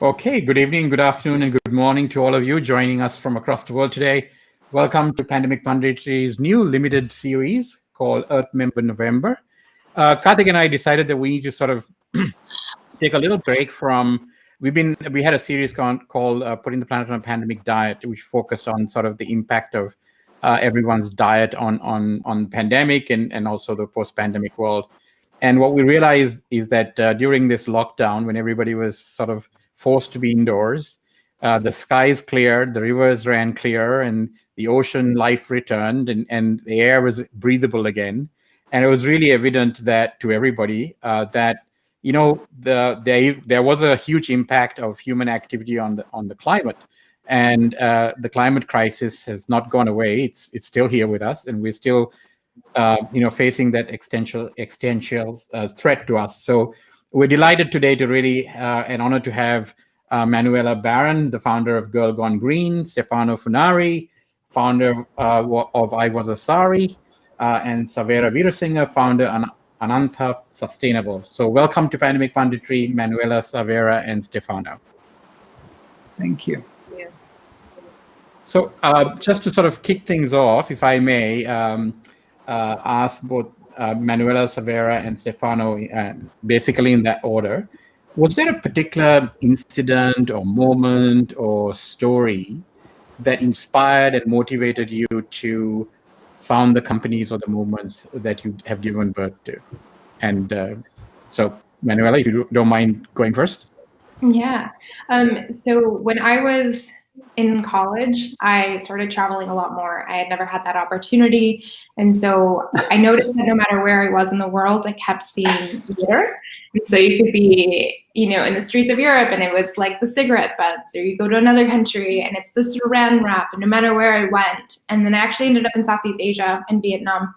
Okay, good evening, good afternoon, and good morning to all of you joining us from across the world today. Welcome to Pandemic Punditry's new limited series called Earth Member November. Karthik and I decided that we need to sort of take a little break from. We had a series called Putting the Planet on a Pandemic Diet, which focused on sort of the impact of everyone's diet on pandemic and also the post-pandemic world. And what we realized is that during this lockdown, when everybody was sort of forced to be indoors, the skies cleared, the rivers ran clear, and the ocean life returned, and the air was breathable again. And it was really evident that to everybody that there was a huge impact of human activity on the climate, and the climate crisis has not gone away. It's still here with us, and we're still facing that existential threat to us. So we're delighted today to really an honor to have Manuela Barron, the founder of Girl Gone Green, Stefano Funari, founder of I Was a Sari, and Savera Veerasinghe, founder Anantha Sustainable. So welcome to Pandemic Punditry, Manuela, Savera, and Stefano. Thank you. So just to sort of kick things off, if I may, ask both Manuela, Savera, and Stefano, basically in that order. Was there a particular incident or moment or story that inspired and motivated you to found the companies or the movements that you have given birth to? And so, Manuela, if you don't mind going first. Yeah. So when I was in college, I started traveling a lot more. I had never had that opportunity. And so I noticed that no matter where I was in the world, I kept seeing litter. And so you could be, in the streets of Europe and it was like the cigarette butts, or you go to another country and it's the saran wrap, and no matter where I went. And then I actually ended up in Southeast Asia in Vietnam.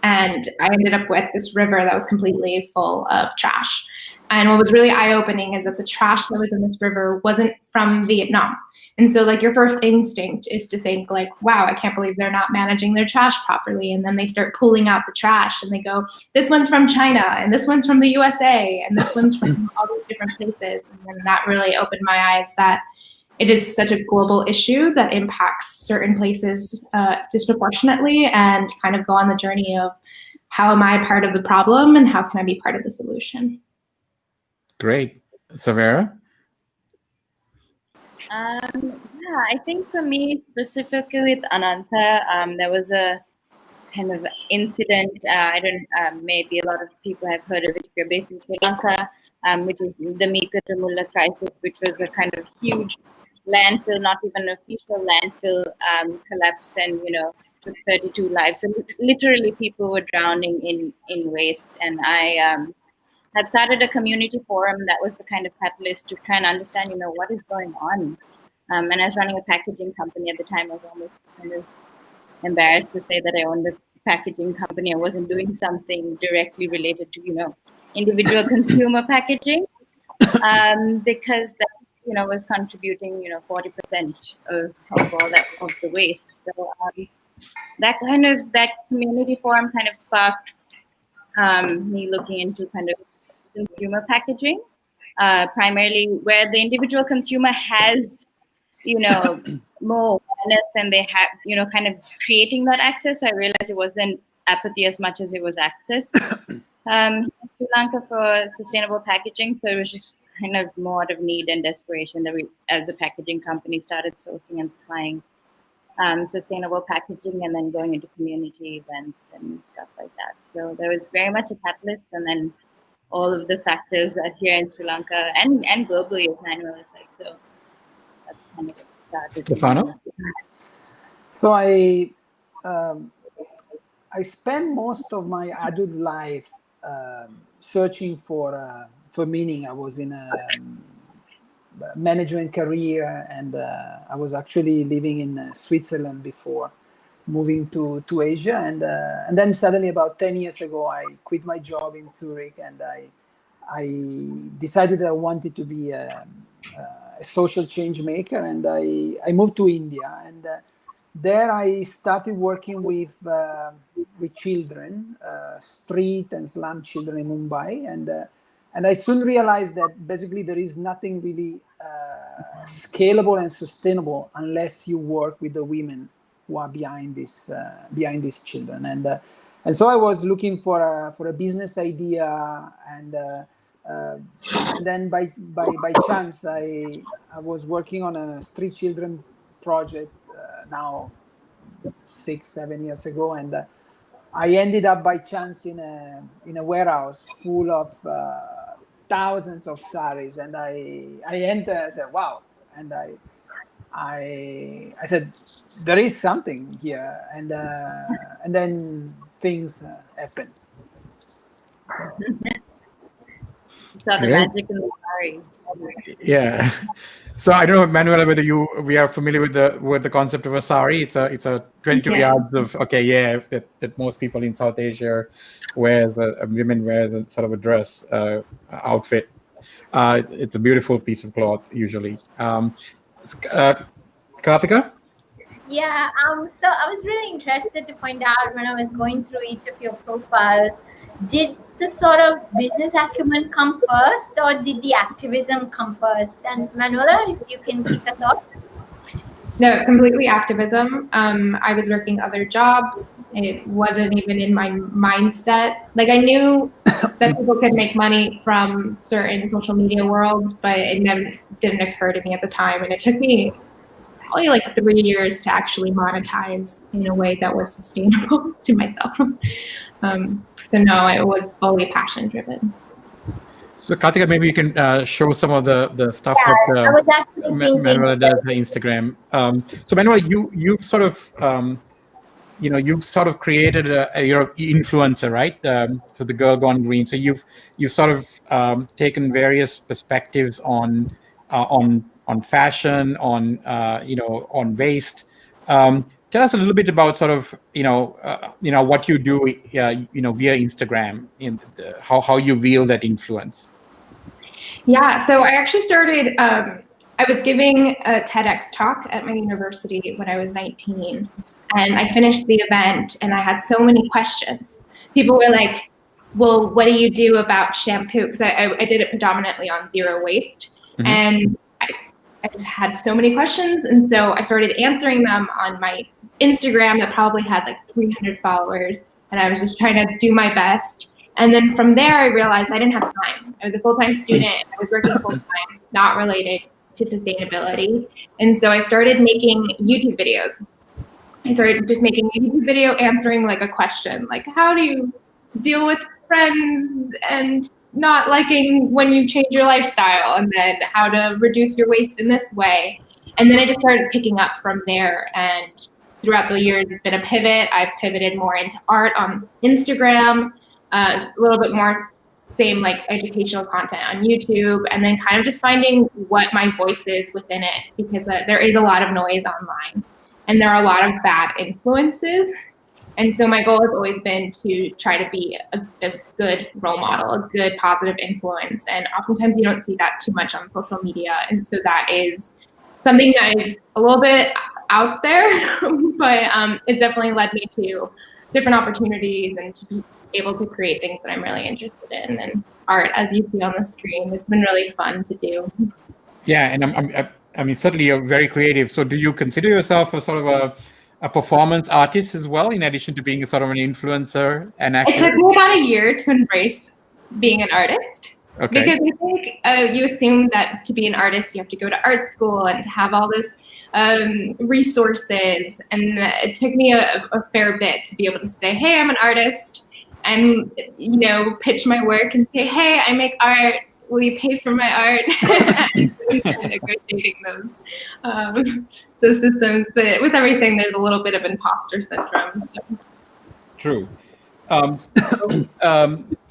And I ended up with this river that was completely full of trash. And what was really eye-opening is that the trash that was in this river wasn't from Vietnam. And so your first instinct is to think wow, I can't believe they're not managing their trash properly. And then they start pulling out the trash and they go, this one's from China, and this one's from the USA, and this one's from all these different places. And then that really opened my eyes that it is such a global issue that impacts certain places disproportionately, and kind of go on the journey of how am I part of the problem and how can I be part of the solution? Great. Savera? Yeah, I think for me, specifically with Anantha, there was a kind of incident. Maybe a lot of people have heard of it if you're based in Sri Lanka, which is the Mika Ramulla crisis, which was a kind of huge landfill, not even an official landfill, collapse, and took 32 lives. So literally people were drowning in waste. And I had started a community forum that was the kind of catalyst to try and understand, what is going on. And I was running a packaging company at the time. I was almost kind of embarrassed to say that I owned a packaging company. I wasn't doing something directly related to, individual consumer packaging, because that, was contributing, 40% of all that of the waste. So that community forum kind of sparked me looking into kind of consumer packaging, primarily where the individual consumer has, more awareness, and they have, kind of creating that access. So I realized it wasn't apathy as much as it was access. In Sri Lanka for sustainable packaging, so it was just kind of more out of need and desperation that we, as a packaging company, started sourcing and supplying sustainable packaging, and then going into community events and stuff like that. So there was very much a catalyst, and then all of the factors that here in Sri Lanka and globally, as Manuel said. So that's kind of started. Stefano? So I spent most of my adult life searching for meaning. I was in a management career, and I was actually living in Switzerland before moving to Asia, and then suddenly about 10 years ago I quit my job in Zurich, and I decided that I wanted to be a social change maker, and I moved to India, and there I started working with children, street and slum children in Mumbai, And I soon realized that basically there is nothing really scalable and sustainable unless you work with the women who are behind these children. And so I was looking for a business idea, and then by chance I was working on a street children project now 6-7 years ago, and I ended up by chance in a warehouse full of thousands of saris, and I entered. I said, "Wow!" And I said, "There is something here," and then things happen. So. Saw the magic in the saris. Yeah. So I don't know, Manuela, whether we are familiar with the concept of a sari. It's a 22 yards of that most people in South Asia wears, women wears a sort of a dress outfit. It's a beautiful piece of cloth usually. Karthika? Yeah, so I was really interested to find out when I was going through each of your profiles, did the sort of business acumen come first, or did the activism come first? And Manuela, if you can kick us off. No, completely activism. I was working other jobs. It wasn't even in my mindset. Like, I knew that people could make money from certain social media worlds, but it never didn't occur to me at the time. And it took me probably like 3 years to actually monetize in a way that was sustainable to myself. So no, it was fully passion driven. So Karthika, maybe you can show some of the stuff I that was actually thinking Manuela does on Instagram. So Manuela, you've sort of you've sort of created you're an influencer, right? So the Girl Gone Green. So you've sort of taken various perspectives on fashion, on waste. Tell us a little bit about sort of what you do via Instagram, in how you wield that influence. Yeah, so I actually started. I was giving a TEDx talk at my university when I was 19, and I finished the event, and I had so many questions. People were like, "Well, what do you do about shampoo?" Because I did it predominantly on zero waste, and I just had so many questions, and so I started answering them on my Instagram that probably had like 300 followers, and I was just trying to do my best. And then from there, I realized I didn't have time. I was a full-time student. I was working full-time, not related to sustainability. And so I started making YouTube videos. I started just making a YouTube video answering like a question, like how do you deal with friends and not liking when you change your lifestyle, and then how to reduce your waste in this way. And then I just started picking up from there. And throughout the years, it's been a pivot. I've pivoted more into art on Instagram, a little bit more same like educational content on YouTube, and then kind of just finding what my voice is within it, because there is a lot of noise online and there are a lot of bad influences. And so my goal has always been to try to be a good role model, a good positive influence. And oftentimes you don't see that too much on social media. And so that is something that is a little bit out there, but it's definitely led me to different opportunities and to be able to create things that I'm really interested in. And art, as you see on the screen, it's been really fun to do. Yeah, and I mean, certainly you're very creative. So do you consider yourself a sort of a performance artist as well, in addition to being a sort of an influencer and actor? It took me about a year to embrace being an artist. Okay. Because I think you assume that to be an artist, you have to go to art school and to have all this resources. And it took me a fair bit to be able to say, hey, I'm an artist, and pitch my work and say, hey, I make art. Will you pay for my art? And negotiating those systems. But with everything, there's a little bit of imposter syndrome. So. True.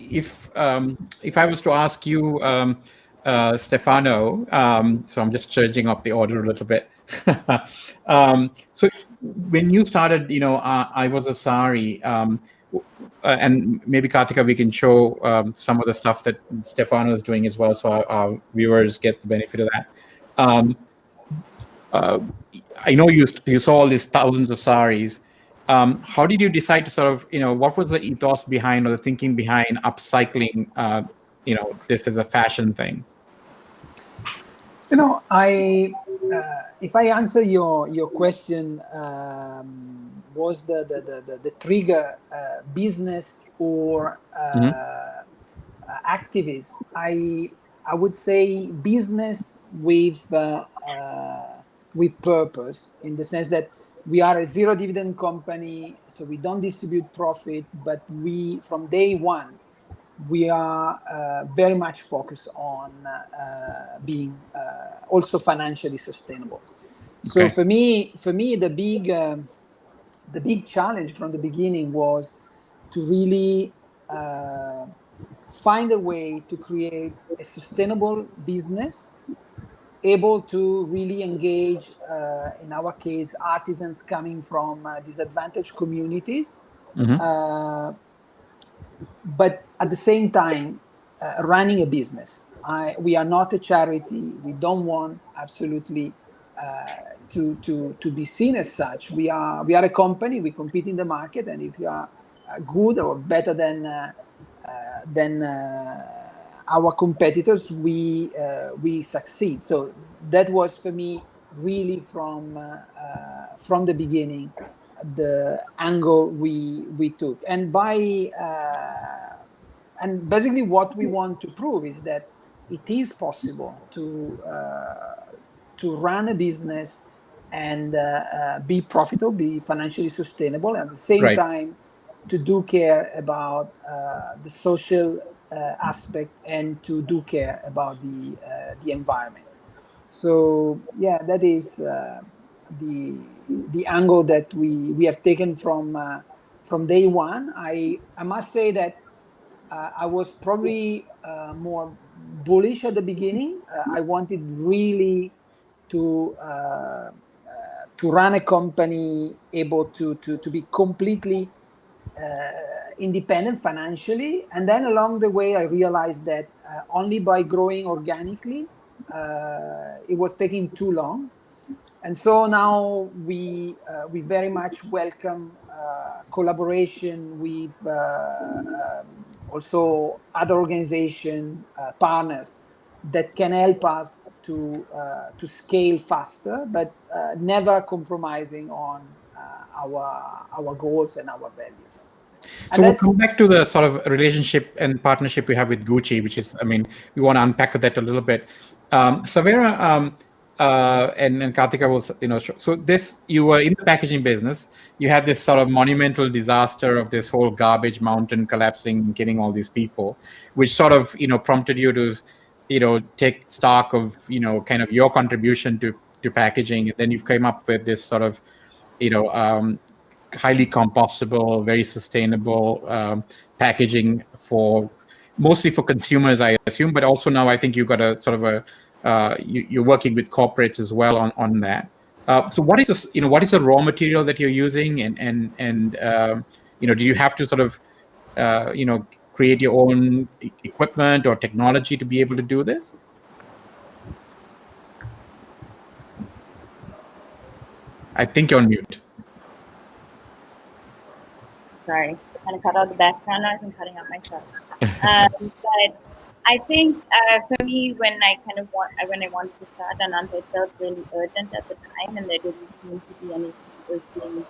If I was to ask you, Stefano, so I'm just changing up the order a little bit. So when you started, I Was a Sari, and maybe Karthika, we can show some of the stuff that Stefano is doing as well, so our viewers get the benefit of that. I know you saw all these thousands of saris. How did you decide to sort of, what was the ethos behind or the thinking behind upcycling this is a fashion thing? If I answer your question, was the trigger business or activism? I would say business with purpose, in the sense that we are a zero dividend company, so we don't distribute profit, but we, from day one, we are very much focused on being also financially sustainable. So for me, the big challenge from the beginning was to really find a way to create a sustainable business, able to really engage, in our case, artisans coming from disadvantaged communities, but at the same time, running a business. We are not a charity. We don't want absolutely to be seen as such. We are a company. We compete in the market, and if you are good or better than our competitors, we succeed. So that was for me really from the beginning the angle we took, and basically what we want to prove is that it is possible to run a business and be profitable, be financially sustainable, at the same time to do care about the social aspect and to do care about the environment. So yeah, that is the angle that we have taken from day one. I must say that I was probably more bullish at the beginning. I wanted really to run a company able to be completely independent financially, and then along the way I realized that only by growing organically it was taking too long. And so now we very much welcome collaboration with also other organization partners that can help us to scale faster, but never compromising on our goals and our values. So we'll come back to the sort of relationship and partnership we have with Gucci, which is, I mean, we want to unpack that a little bit. Savera and Kartika was, so you were in the packaging business. You had this sort of monumental disaster of this whole garbage mountain collapsing, killing all these people, which sort of, prompted you to, take stock of, kind of your contribution to packaging. And then you've come up with this sort of, highly compostable, very sustainable packaging mostly for consumers, I assume, but also now I think you've got a sort of you're working with corporates as well on that. So what is this, what is the raw material that you're using, and do you have to sort of create your own equipment or technology to be able to do this? I think you're on mute. Sorry, kind of cut out the background noise and cutting out myself. But I think for me, when I wanted to start Ananta, it felt really urgent at the time, and there didn't seem to be anything that was being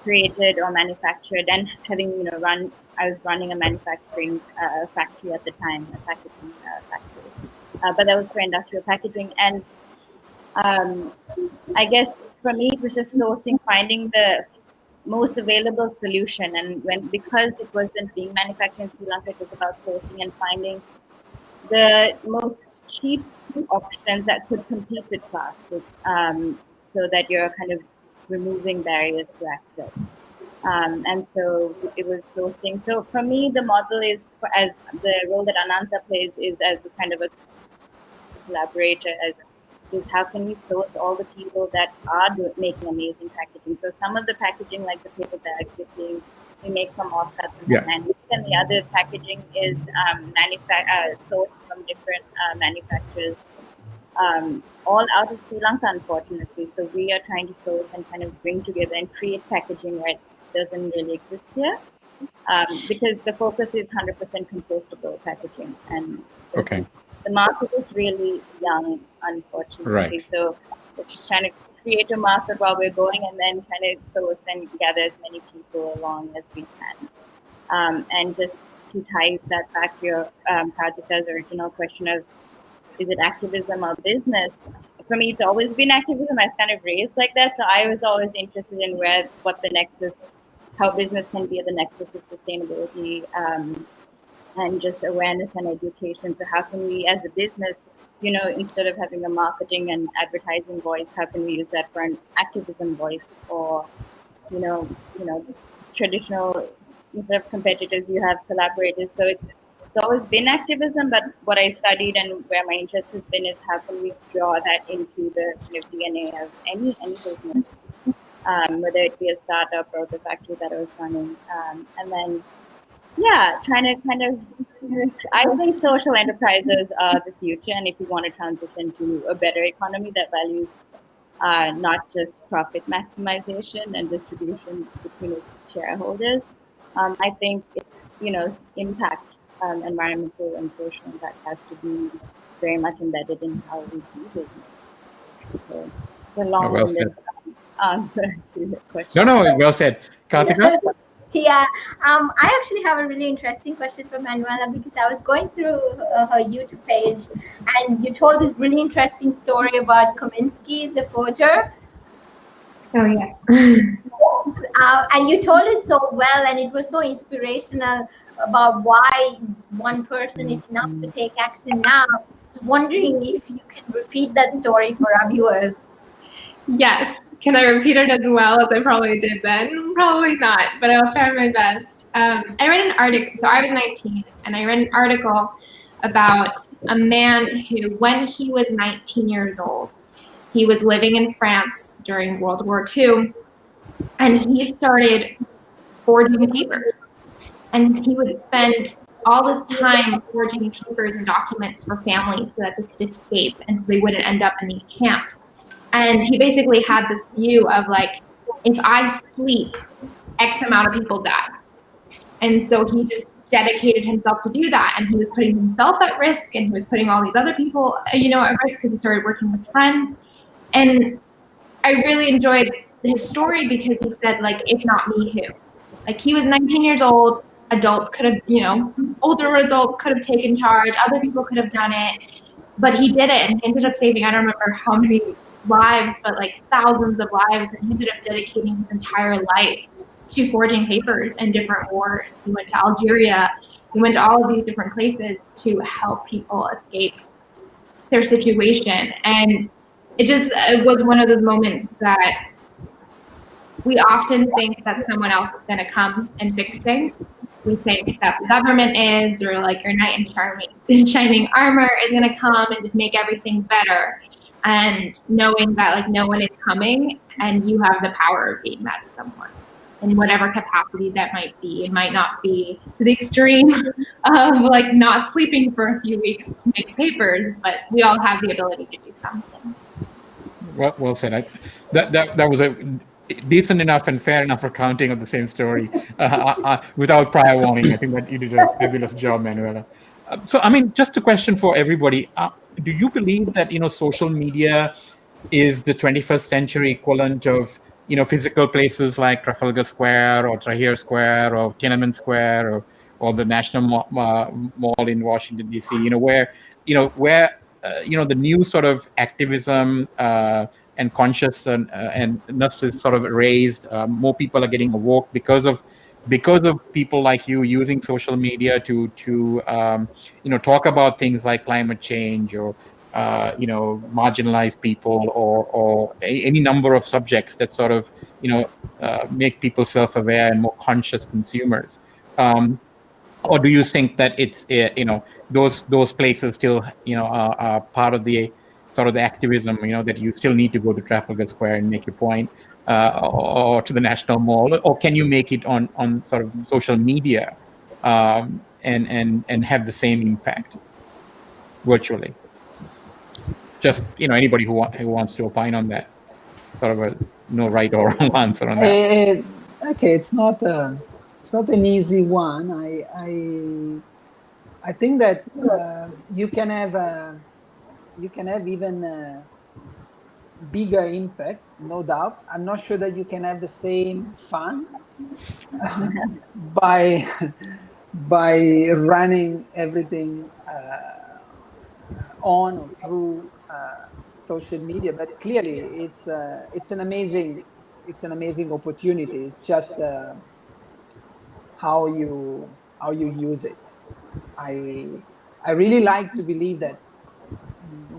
created or manufactured. And having I was running a manufacturing factory at the time, a packaging factory, but that was for industrial packaging. And I guess for me, it was just sourcing, finding the most available solution, and because it wasn't being manufactured in Sri Lanka, it was about sourcing and finding the most cheap options that could compete with plastic, so that you're kind of removing barriers to access. And so it was sourcing. So for me, the model is, as the role that Ananta plays, is as a kind of a collaborator, is how can we source all the people that are making amazing packaging. So some of the packaging, like the paper bags you're seeing, we make from offcuts and the other packaging is sourced from different manufacturers, all out of Sri Lanka, unfortunately. So we are trying to source and kind of bring together and create packaging where it doesn't really exist here. because the focus is 100% compostable packaging, and Okay. the market is really young, unfortunately. Right. So we're just trying to create a market while we're going, and then kind of source and gather as many people along as we can. And just to tie that back to your Karthika's original question of, is it activism or business? For me, it's always been activism. I was kind of raised like that. So I was always interested in what the nexus, how business can be at the nexus of sustainability, and just awareness and education. So how can we, as a business, instead of having a marketing and advertising voice, how can we use that for an activism voice? Or, traditional, instead of competitors, you have collaborators. So it's always been activism, but what I studied and where my interest has been is how can we draw that into the kind of DNA of any business, whether it be a startup or the factory that I was running, and then trying to kind of, I think social enterprises are the future, and if we want to transition to a better economy that values not just profit maximization and distribution between its shareholders, I think impact, environmental and social impact has to be very much embedded in how we do business. So it's a long-winded answer to the question. No, well said. Karthika? Yeah, I actually have a really interesting question for Manuela, because I was going through her YouTube page, and you told this really interesting story about Kaminsky, the forger. Oh, yes. And you told it so well, and it was so inspirational about why one person is enough to take action now. I was wondering if you can repeat that story for our viewers. Yes. Can I repeat it as well as I probably did then? Probably not, but I'll try my best. I read an article, so I was 19, and I read an article about a man who, when he was 19 years old, he was living in France during World War II, and he started forging papers. And he would spend all this time forging papers and documents for families so that they could escape, and so they wouldn't end up in these camps. And he basically had this view of, like, if I sleep, X amount of people die. And so he just dedicated himself to do that. And he was putting himself at risk, and he was putting all these other people, at risk, because he started working with friends. And I really enjoyed his story because he said, like, if not me, who? Like, he was 19 years old. Adults could have, older adults could have taken charge. Other people could have done it. But he did it, and he ended up saving, I don't remember how many lives, but like thousands of lives, and he ended up dedicating his entire life to forging papers in different wars. He went to Algeria, he went to all of these different places to help people escape their situation. And it was one of those moments that we often think that someone else is going to come and fix things. We think that the government is, or like your knight in shining armor is going to come and just make everything better. And knowing that, like, no one is coming, and you have the power of being that someone in whatever capacity that might be. It might not be to the extreme of like not sleeping for a few weeks to make papers, but we all have the ability to do something. Well said. That was a decent enough and fair enough recounting of the same story without prior warning. I think that you did a fabulous job, Manuela. So, I mean, just a question for everybody. Do you believe that, social media is the 21st century equivalent of, physical places like Trafalgar Square or Tahrir Square or Tiananmen Square or the National Mall in Washington, D.C., where the new sort of activism and consciousness is sort of raised. More people are getting awoke because of people like you using social media to talk about things like climate change or marginalized people or any number of subjects that sort of make people self-aware and more conscious consumers. Or do you think that it's those places still are part of the sort of the activism, that you still need to go to Trafalgar Square and make your point, or to the National Mall, or can you make it on sort of social media and have the same impact virtually? Just anybody who wants to opine on that, sort of no right or wrong answer on that. Okay, it's not It's not an easy one. I think that you can have even bigger impact, no doubt. I'm not sure that you can have the same fun by running everything on or through social media. But clearly, it's an amazing opportunity. It's just how you use it. I really like to believe that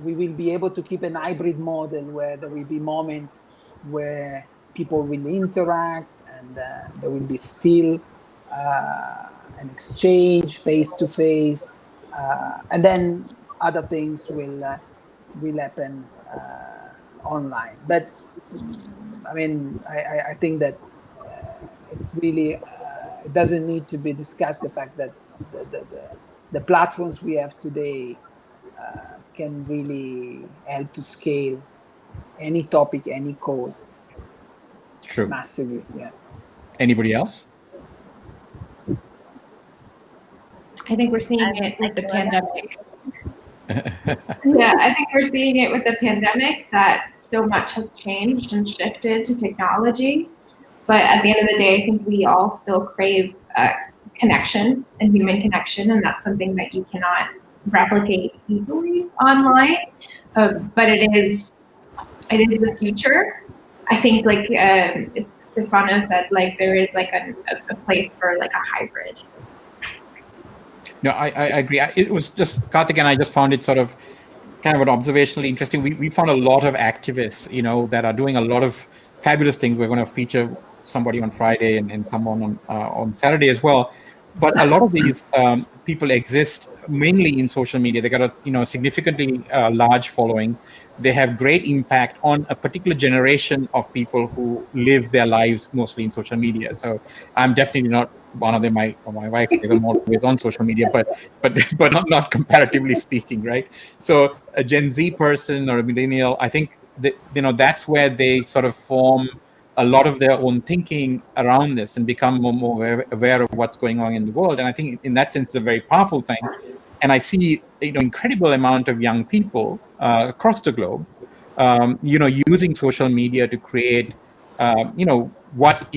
we will be able to keep an hybrid model where there will be moments where people will interact and there will be still an exchange face to face, and then other things will happen online. But I mean, I think that it's really it doesn't need to be discussed, the fact that the platforms we have today can really help to scale any topic, any cause. True. Massively, yeah. Anybody else? I think we're seeing it with the pandemic. Yeah, I think we're seeing it with the pandemic that so much has changed and shifted to technology. But at the end of the day, I think we all still crave connection and human connection, and that's something that you cannot replicate easily online. But it is the future. I think, like Stefano said, like there is like a place for like a hybrid. No, I agree. It was just, Karthik and I just found it sort of kind of an observationally interesting. We found a lot of activists, that are doing a lot of fabulous things. We're going to feature somebody on Friday and someone on Saturday as well. But a lot of these people exist mainly in social media. They got a significantly large following. They have great impact on a particular generation of people who live their lives mostly in social media. So I'm definitely not one of them. My wife is always on social media, but not comparatively speaking, right? So a Gen Z person or a millennial, I think that that's where they sort of form a lot of their own thinking around this and become more aware of what's going on in the world. And I think in that sense, it's a very powerful thing. And I see, incredible amount of young people across the globe, using social media to create, what,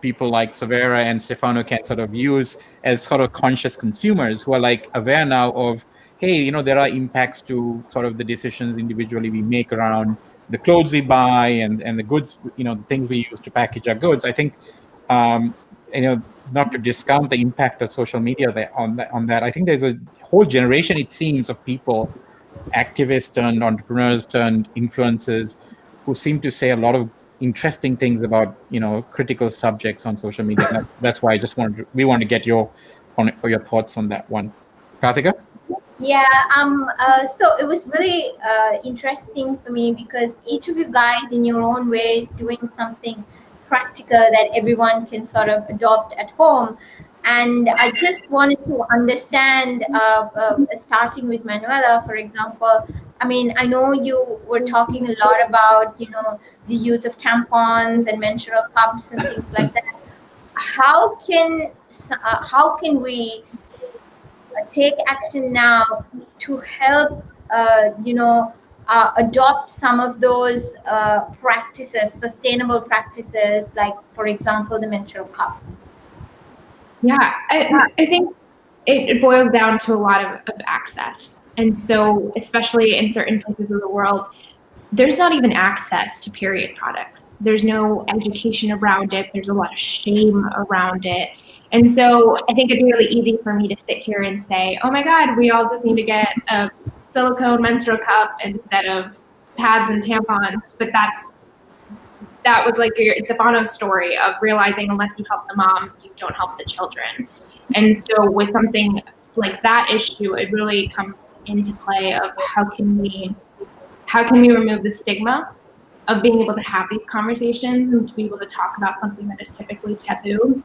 people like Savera and Stefano can sort of use as sort of conscious consumers who are like aware now of, hey, there are impacts to sort of the decisions individually we make around the clothes we buy and the goods, the things we use to package our goods. I think, not to discount the impact of social media on that. I think there's a whole generation, it seems, of people, activists turned entrepreneurs turned influencers, who seem to say a lot of interesting things about critical subjects on social media. That's why we want to get your thoughts on that one. Karthika? Yeah, so it was really interesting for me because each of you guys in your own way is doing something practical that everyone can sort of adopt at home. And I just wanted to understand, starting with Manuela, for example. I mean, I know you were talking a lot about, the use of tampons and menstrual cups and things like that. How can we take action now to help, adopt some of those practices, sustainable practices, like, for example, the menstrual cup? Yeah, I think it boils down to a lot of access. And so, especially in certain places of the world, there's not even access to period products. There's no education around it. There's a lot of shame around it. And so I think it'd be really easy for me to sit here and say, oh my God, we all just need to get a silicone menstrual cup instead of pads and tampons. But that was like Stefano's story of realizing unless you help the moms, you don't help the children. And so with something like that issue, it really comes into play of how can we remove the stigma of being able to have these conversations and to be able to talk about something that is typically taboo.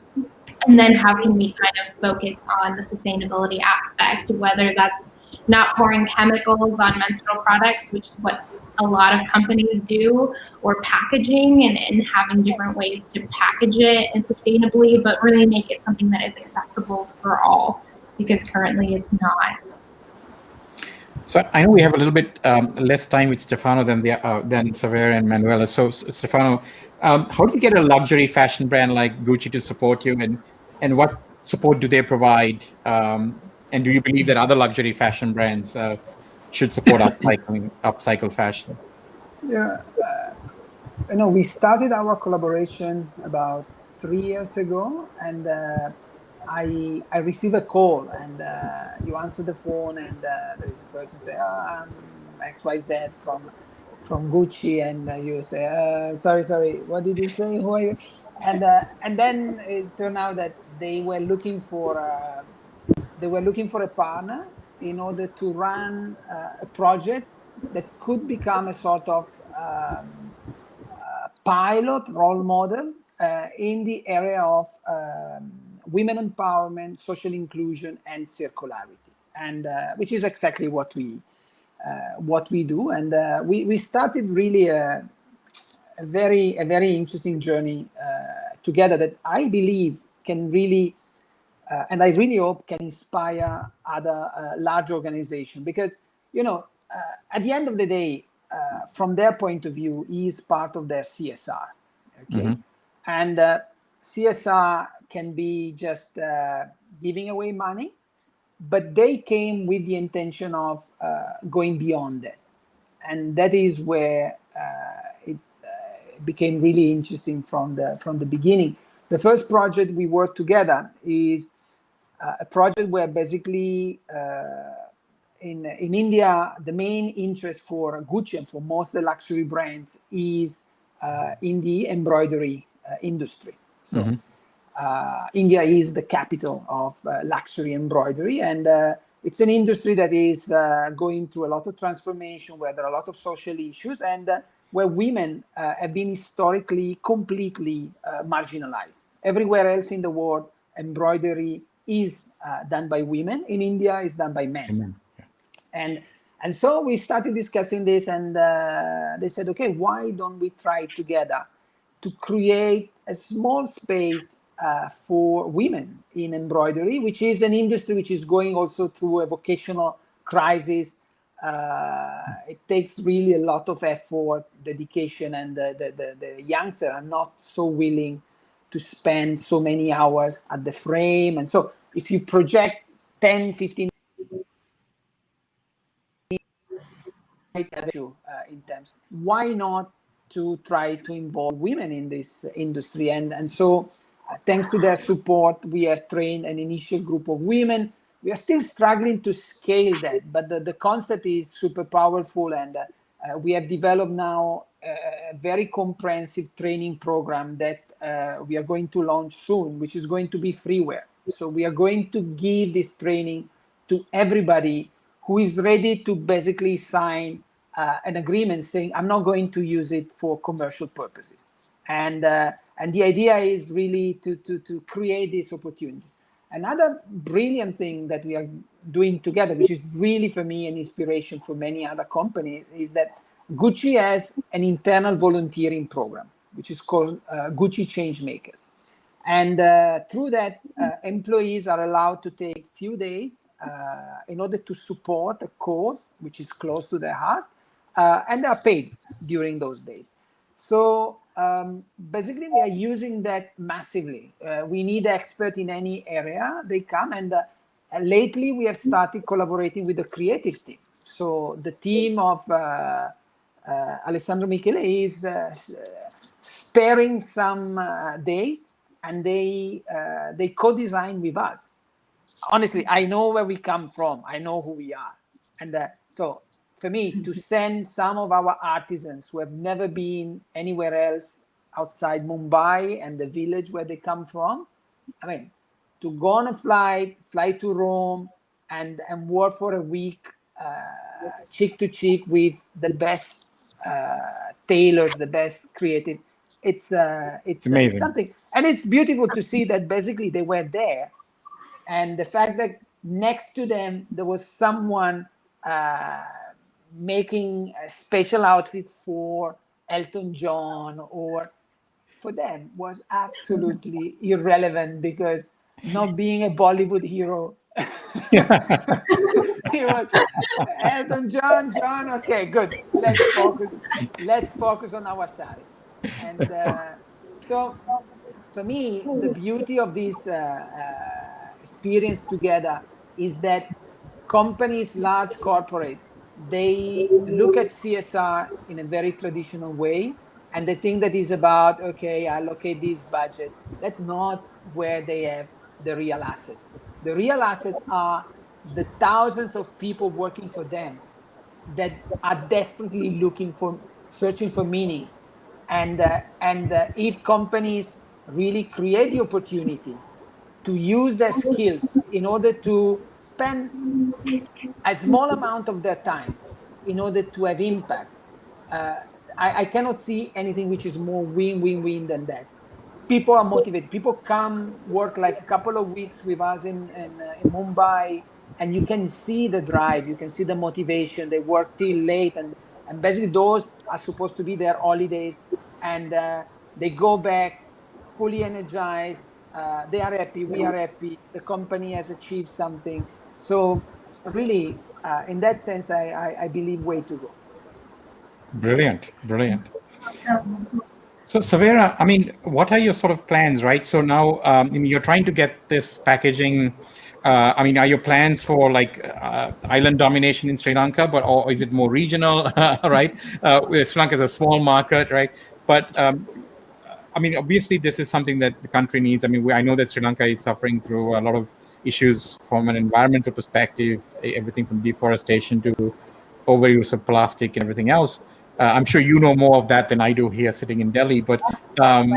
And then how can we kind of focus on the sustainability aspect, whether that's not pouring chemicals on menstrual products, which is what a lot of companies do, or packaging and having different ways to package it and sustainably, but really make it something that is accessible for all, because currently it's not. So I know we have a little bit less time with Stefano than Saverio and Manuela. So Stefano, how do you get a luxury fashion brand like Gucci to support you, and what support do they provide? And do you believe that other luxury fashion brands should support upcycle fashion? Yeah, we started our collaboration about 3 years ago, and I received a call, and you answer the phone, and there is a person say, I'm XYZ from Gucci, and you say, sorry, what did you say? Who are you? And then it turned out that they were looking for a partner in order to run a project that could become a sort of pilot role model in the area of women empowerment, social inclusion, and circularity, and which is exactly what we do. And we started really a very interesting journey together that I believe can really, and I really hope can inspire other large organizations, because at the end of the day, from their point of view, is part of their CSR. Okay, and CSR can be just giving away money, but they came with the intention of going beyond that, and that is where it became really interesting from the beginning. The first project we worked together is a project where basically in India, the main interest for Gucci and for most of the luxury brands is in the embroidery industry. So India is the capital of luxury embroidery, and it's an industry that is going through a lot of transformation, where there are a lot of social issues, and where women have been historically completely marginalized. Everywhere else in the world, embroidery is done by women. In India, it's done by men. And so we started discussing this, and they said, okay, why don't we try together to create a small space for women in embroidery, which is an industry which is going also through a vocational crisis. It takes really a lot of effort, dedication, and the youngsters are not so willing to spend so many hours at the frame. And so if you project 10, 15 in terms, why not to try to involve women in this industry? And so thanks to their support, we have trained an initial group of women. We are still struggling to scale that, but the concept is super powerful, and we have developed now a very comprehensive training program that we are going to launch soon, which is going to be freeware. So we are going to give this training to everybody who is ready to basically sign an agreement saying, I'm not going to use it for commercial purposes. And the idea is really to create these opportunities. Another brilliant thing that we are doing together, which is really for me an inspiration for many other companies, is that Gucci has an internal volunteering program, which is called Gucci Changemakers. And through that, employees are allowed to take few days in order to support a cause which is close to their heart, and they are paid during those days. So basically, we are using that massively. We need experts in any area. They come, and lately we have started collaborating with the creative team. So the team of Alessandro Michele is sparing some days, and they co-design with us. Honestly, I know where we come from. I know who we are. And so for me, to send some of our artisans who have never been anywhere else outside Mumbai and the village where they come from, I mean, to go on a flight, fly to Rome, and work for a week, cheek to cheek with the best tailors, the best creative, it's amazing. something. And it's beautiful to see that basically they were there, and the fact that next to them there was someone making a special outfit for Elton John or for them was absolutely irrelevant, because not being a Bollywood hero, he was Elton John. Okay, good. Let's focus. Let's focus on our side. And so, for me, the beauty of this experience together is that companies, large corporates, they look at CSR in a very traditional way, and they think that is about, okay, allocate this budget. That's not where they have the real assets. The real assets are the thousands of people working for them that are desperately searching for meaning. And if companies really create the opportunity to use their skills in order to spend a small amount of their time in order to have impact, uh, I cannot see anything which is more win-win-win than that. People are motivated. People come work like a couple of weeks with us in Mumbai, and you can see the drive, you can see the motivation. They work till late, and basically those are supposed to be their holidays, and they go back fully energized. They are happy, we are happy, the company has achieved something. So really, in that sense, I believe way to go. Brilliant. Awesome. So, Savera, I mean, what are your sort of plans, right? So now, I mean, you're trying to get this packaging. I mean, are your plans for like island domination in Sri Lanka, or is it more regional, right? Sri Lanka is a small market, right? But I mean, obviously, this is something that the country needs. I mean, I know that Sri Lanka is suffering through a lot of issues from an environmental perspective, everything from deforestation to overuse of plastic and everything else. I'm sure you know more of that than I do here sitting in Delhi. But Every time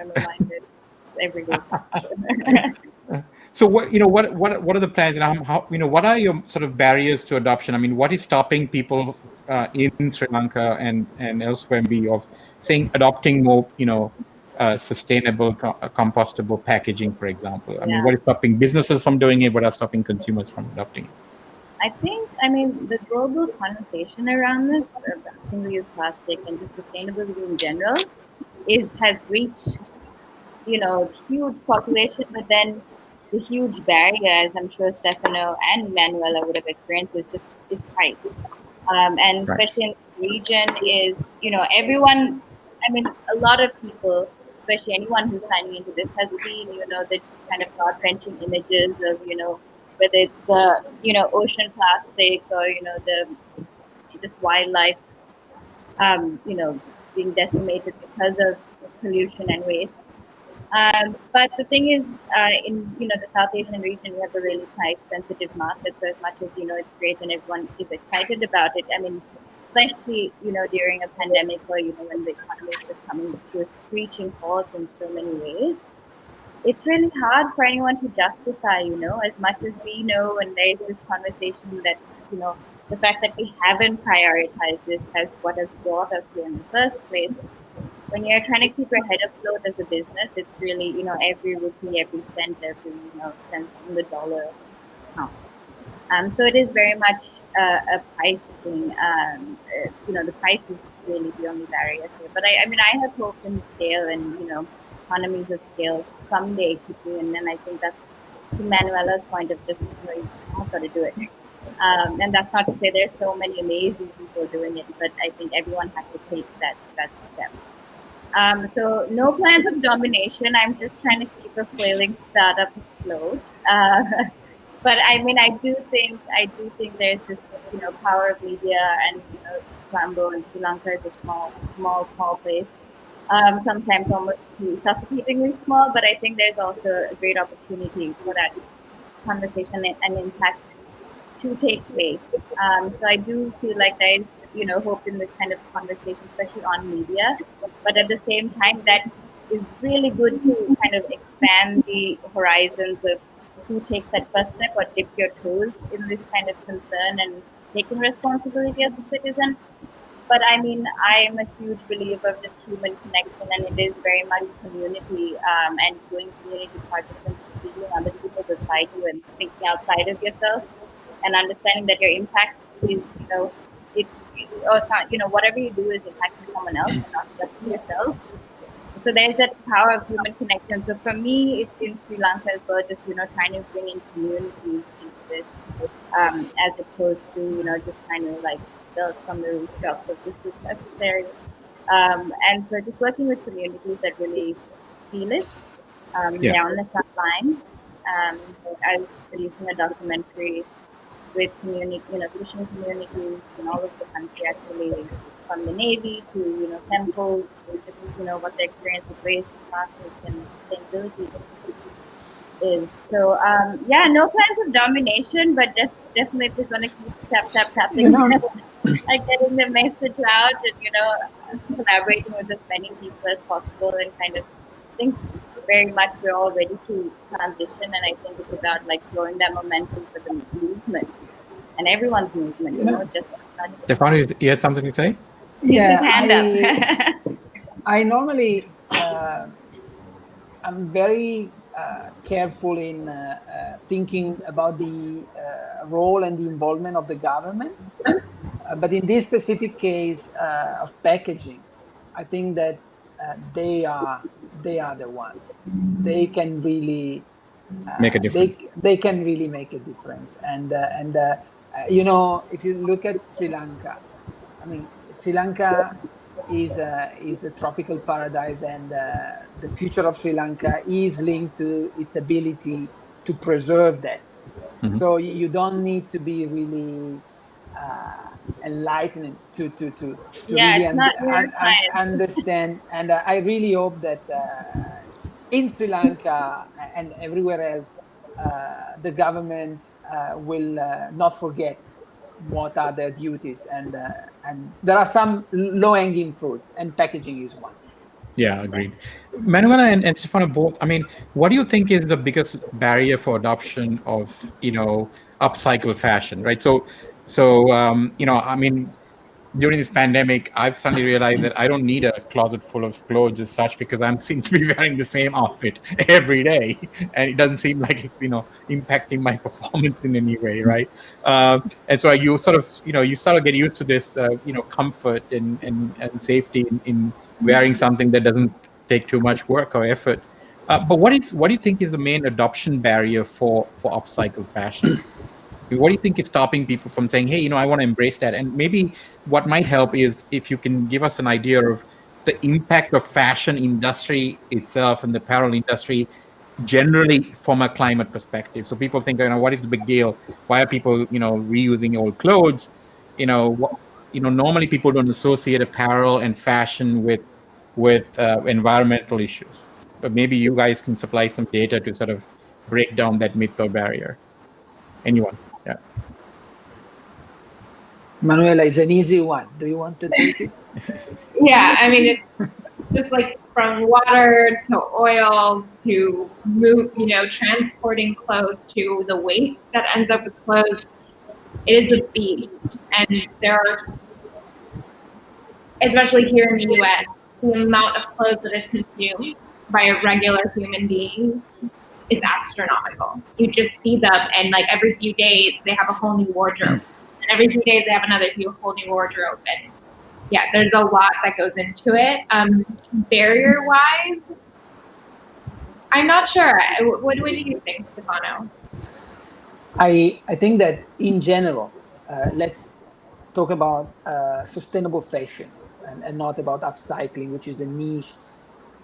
I'm reminded every day. so what are the plans, and how what are your sort of barriers to adoption? I mean, what is stopping people in Sri Lanka and elsewhere maybe of saying adopting more sustainable compostable packaging, for example? I mean, what is stopping businesses from doing it? What are stopping consumers from adopting it? I mean, the global conversation around this, single-use plastic and just sustainability in general, has reached, huge population, but then the huge barrier, as I'm sure Stefano and Manuela would have experienced, is price. And especially in the region is, everyone, I mean, a lot of people, especially anyone who's signing into this, has seen, the just kind of heart-wrenching images of, whether it's the, ocean plastic or, the just wildlife, being decimated because of pollution and waste. But the thing is, in the South Asian region, we have a really price-sensitive market. So as much as it's great and everyone is excited about it, I mean, especially during a pandemic or when the economy is just coming to a screeching halt in so many ways, it's really hard for anyone to justify. As much as we know, and there's this conversation that the fact that we haven't prioritized this has what has brought us here in the first place. When you're trying to keep your head afloat as a business, it's really, every rupee, every cent, every, cent from the dollar counts. So it is very much a price thing. The price is really the only barrier here. But I mean, I have hope in scale and, economies of scale someday kicking in. And I think that's to Manuela's point of just, you just have got to do it. And that's not to say there's so many amazing people doing it, but I think everyone has to take that step. So no plans of domination. I'm just trying to keep a flailing startup afloat. But I mean, I do think there's this, power of media, and Colombo and Sri Lanka is a small place. Sometimes almost too suffocatingly small. But I think there's also a great opportunity for that conversation and impact to take place. So I do feel like there's, hope in this kind of conversation, especially on media. But at the same time, that is really good to kind of expand the horizons of who takes that first step or dip your toes in this kind of concern and taking responsibility as a citizen. But I mean, I am a huge believer of this human connection, and it is very much community and doing community participants, feeling other people beside you and thinking outside of yourself, and understanding that your impact is, it's or whatever you do is impacting someone else and not just yourself. So there's that power of human connection. So for me, it's in Sri Lanka as well, just trying to bring in communities into this, as opposed to just trying to like build from the rooftops of this is necessary. And so just working with communities that really feel it. They're on the front line. I was producing a documentary with community, fishing communities in all over the country, actually, from the Navy to temples, to just what their experience with waste, plastic, and sustainability is. So yeah, no plans of domination, but just definitely going to keep tapping, like getting the message out, and collaborating with as many people as possible, and kind of think very much we're all ready to transition, and I think it's about like growing that momentum for the movement and everyone's movement, just not Stefano, you had something to say? Yeah, hand up. I normally I'm very careful in thinking about the role and the involvement of the government. But in this specific case of packaging, I think that they are the ones. They can really Make a difference. They can really make a difference. And if you look at Sri Lanka, I mean, Sri Lanka is a tropical paradise, and the future of Sri Lanka is linked to its ability to preserve that. Mm-hmm. So you don't need to be really enlightening to really understand. And I really hope that in Sri Lanka and everywhere else, the governments will not forget what are their duties, and there are some low-hanging fruits, and packaging is one. Yeah, agreed. Manuela and Stefano both, I mean, what do you think is the biggest barrier for adoption of, upcycle fashion, right? So, I mean, during this pandemic, I've suddenly realized that I don't need a closet full of clothes as such, because I'm seem to be wearing the same outfit every day, and it doesn't seem like it's impacting my performance in any way, right? And so you sort of get used to this comfort and safety in wearing something that doesn't take too much work or effort. But what do you think is the main adoption barrier for upcycle fashion? What do you think is stopping people from saying, hey, I want to embrace that? And maybe what might help is if you can give us an idea of the impact of fashion industry itself and the apparel industry generally from a climate perspective. So people think, what is the big deal? Why are people, reusing old clothes? Normally people don't associate apparel and fashion with environmental issues. But maybe you guys can supply some data to sort of break down that myth or barrier. Anyone? Yeah. Manuela is an easy one. Do you want to take it? Yeah, I mean, it's just like from water to oil to transporting clothes to the waste that ends up with clothes. It is a beast. And there are, especially here in the US, the amount of clothes that is consumed by a regular human being is astronomical. You just see them, and like every few days they have a whole new wardrobe, and every few days they have another whole new wardrobe. And yeah, there's a lot that goes into it. Barrier-wise, I'm not sure. What do you think, Stefano? I think that in general, let's talk about sustainable fashion and not about upcycling, which is a niche.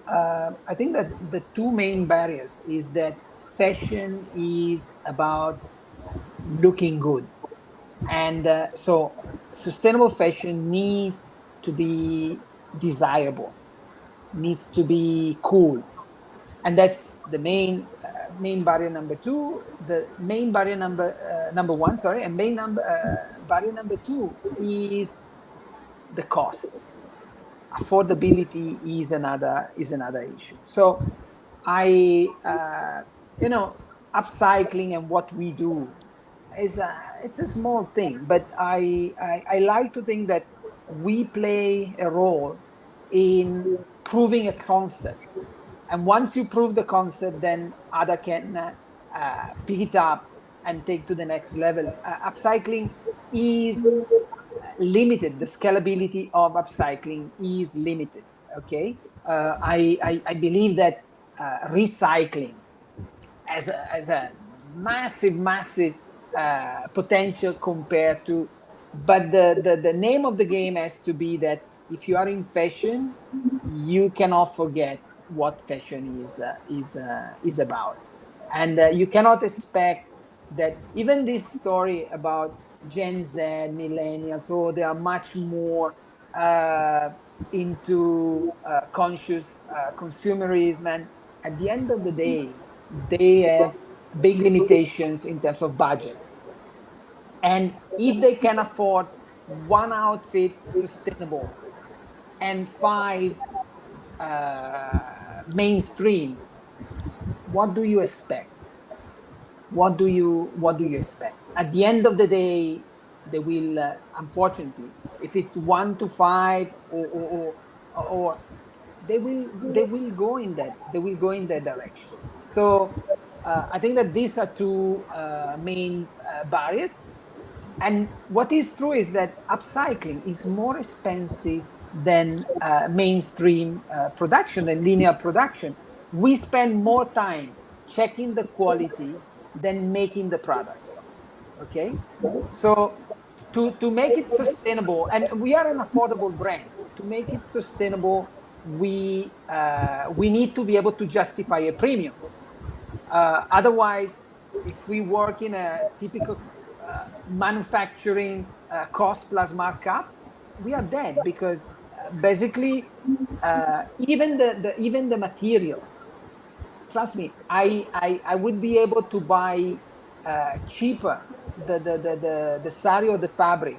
I think that the two main barriers is that fashion is about looking good. And so sustainable fashion needs to be desirable, needs to be cool. And that's the main barrier number two. The main barrier number one, sorry, and barrier number two is the cost. Affordability is another issue. So upcycling and what we do it's a small thing, but I like to think that we play a role in proving a concept. And once you prove the concept, then other can pick it up and take to the next level. Upcycling is limited. The scalability of upcycling is limited. Okay, I believe that recycling as a massive potential compared to, but the name of the game has to be that if you are in fashion, you cannot forget what fashion is about, and you cannot expect that even this story about Gen Z, millennials, so they are much more into conscious consumerism, and at the end of the day, they have big limitations in terms of budget. And if they can afford one outfit sustainable and five mainstream, what do you expect? What do you expect? At the end of the day, they will, unfortunately, if it's 1 to 5 or they will go in that direction. So I think that these are two main barriers. And what is true is that upcycling is more expensive than mainstream production and linear production. We spend more time checking the quality than making the products. Okay, so to make it sustainable, and we are an affordable brand. To make it sustainable, we need to be able to justify a premium. Otherwise, if we work in a typical manufacturing cost plus markup, we are dead, because basically even the material. Trust me, I would be able to buy cheaper the sari or the fabric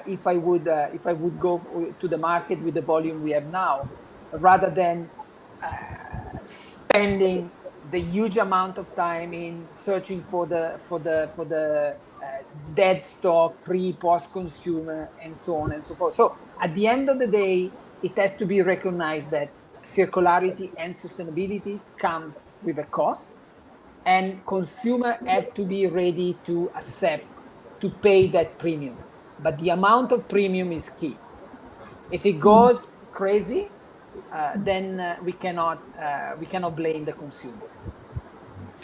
if I would go to the market with the volume we have now, rather than spending the huge amount of time in searching for the dead stock, post consumer, and so on and so forth. So at the end of the day, it has to be recognized that circularity and sustainability comes with a cost, and consumer have to be ready to accept, to pay that premium. But the amount of premium is key. If it goes crazy, then we cannot blame the consumers.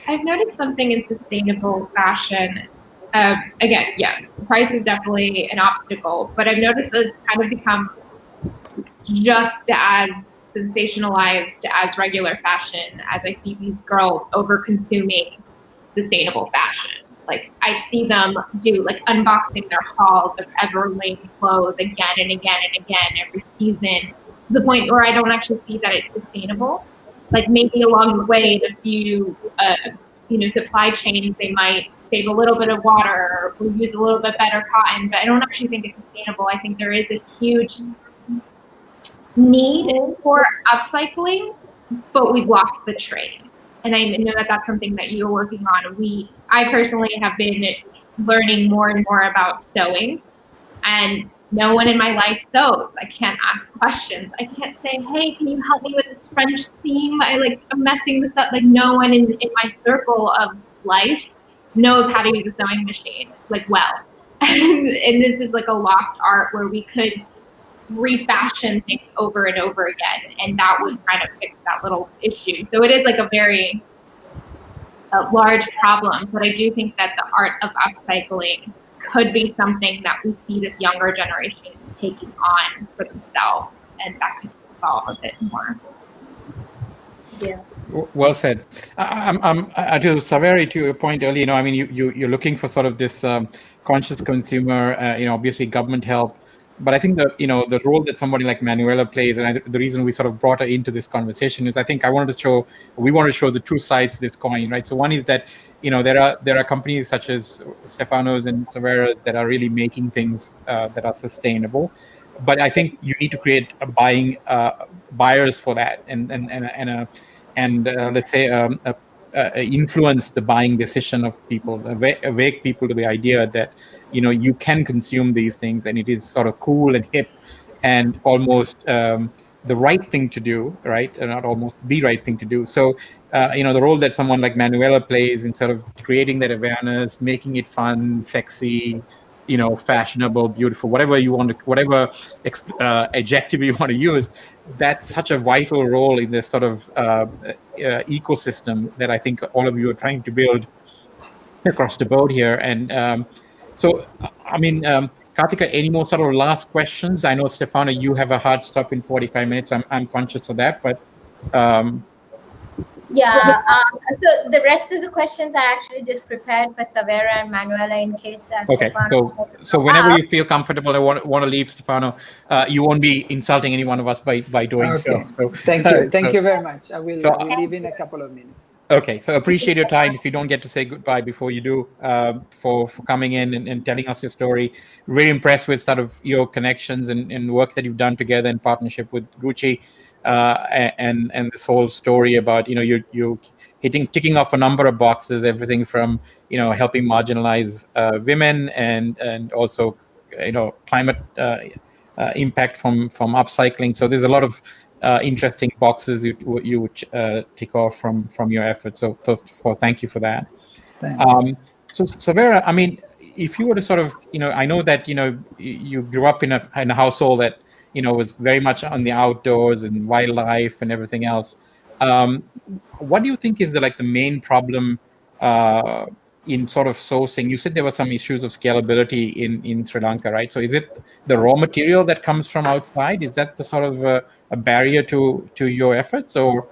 I've noticed something in sustainable fashion. Again, yeah, price is definitely an obstacle, but I've noticed that it's kind of become just as sensationalized as regular fashion, as I see these girls over consuming sustainable fashion. Like, I see them do like unboxing their hauls of Everlane clothes again and again and again every season, to the point where I don't actually see that it's sustainable. Like, maybe along the way, in a few supply chains, they might save a little bit of water or use a little bit better cotton, but I don't actually think it's sustainable. I think there is a huge need for upcycling, but we've lost the train. And I know that that's something that you're working on. I personally have been learning more and more about sewing, and no one in my life sews. I can't ask questions. I can't say, hey, can you help me with this French seam? I'm messing this up. Like, no one in my circle of life knows how to use a sewing machine well. And this is like a lost art where we could refashion things over and over again, and that would kind of fix that little issue. So it is like a very large problem, but I do think that the art of upcycling could be something that we see this younger generation taking on for themselves, and that could solve a bit more. Yeah. Well said. To Saveri, to your point earlier, I mean, you're looking for sort of this conscious consumer, obviously government help. But I think that, the role that somebody like Manuela plays, and the reason we sort of brought her into this conversation is I think we want to show the two sides of this coin, right? So one is that, there are companies such as Stefano's and Savera's that are really making things that are sustainable. But I think you need to create buyers for that, and let's say influence the buying decision of people, awake people to the idea that you can consume these things, and it is sort of cool and hip and almost the right thing to do, right? Not almost the right thing to do. So the role that someone like Manuela plays in sort of creating that awareness, making it fun, sexy, fashionable, beautiful, whatever you want to, whatever adjective you want to use. That's such a vital role in this sort of ecosystem that I think all of you are trying to build across the board here. And I mean, Karthika, any more sort of last questions? I know, Stefano, you have a hard stop in 45 minutes. I'm conscious of that, but yeah. So the rest of the questions I actually just prepared for Savera and Manuela in case okay. Stefano. So whenever you feel comfortable, I want to leave, Stefano. You won't be insulting any one of us by doing so. So Thank you very much. I will leave in a couple of minutes. Okay, so appreciate your time. If you don't get to say goodbye before you do, for coming in and telling us your story. Really impressed with sort of your connections and works that you've done together in partnership with Gucci, and this whole story about you ticking off a number of boxes, everything from helping marginalize women and also climate impact from upcycling. So there's a lot of interesting boxes you tick off from your efforts. So first of all, thank you for that. So Savera, I mean, if you were to sort of, I know that you grew up in a household that was very much on the outdoors and wildlife and everything else. What do you think is the main problem in sort of sourcing? You said there were some issues of scalability in Sri Lanka, right? So is it the raw material that comes from outside? Is that the sort of a barrier to your efforts, or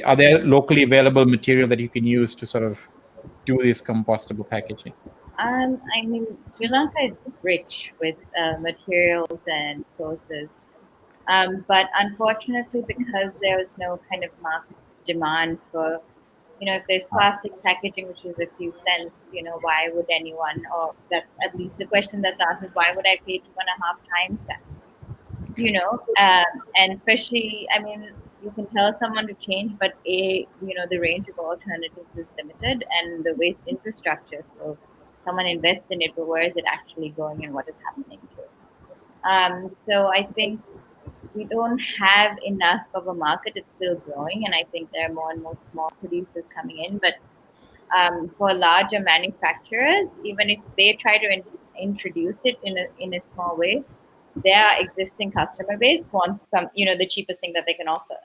are there locally available material that you can use to sort of do this compostable packaging? I mean, Sri Lanka is rich with materials and sources, but unfortunately, because there is no kind of market demand for, if there's plastic packaging, which is a few cents, why would anyone, or that at least the question that's asked is, why would I pay 2.5 times that? And especially, I mean, you can tell someone to change, but the range of alternatives is limited, and the waste infrastructure. So someone invests in it, but where is it actually going, and what is happening to it? So I think we don't have enough of a market. It's still growing, and I think there are more and more small producers coming in. But for larger manufacturers, even if they try to introduce it in a small way, their existing customer base wants the cheapest thing that they can offer.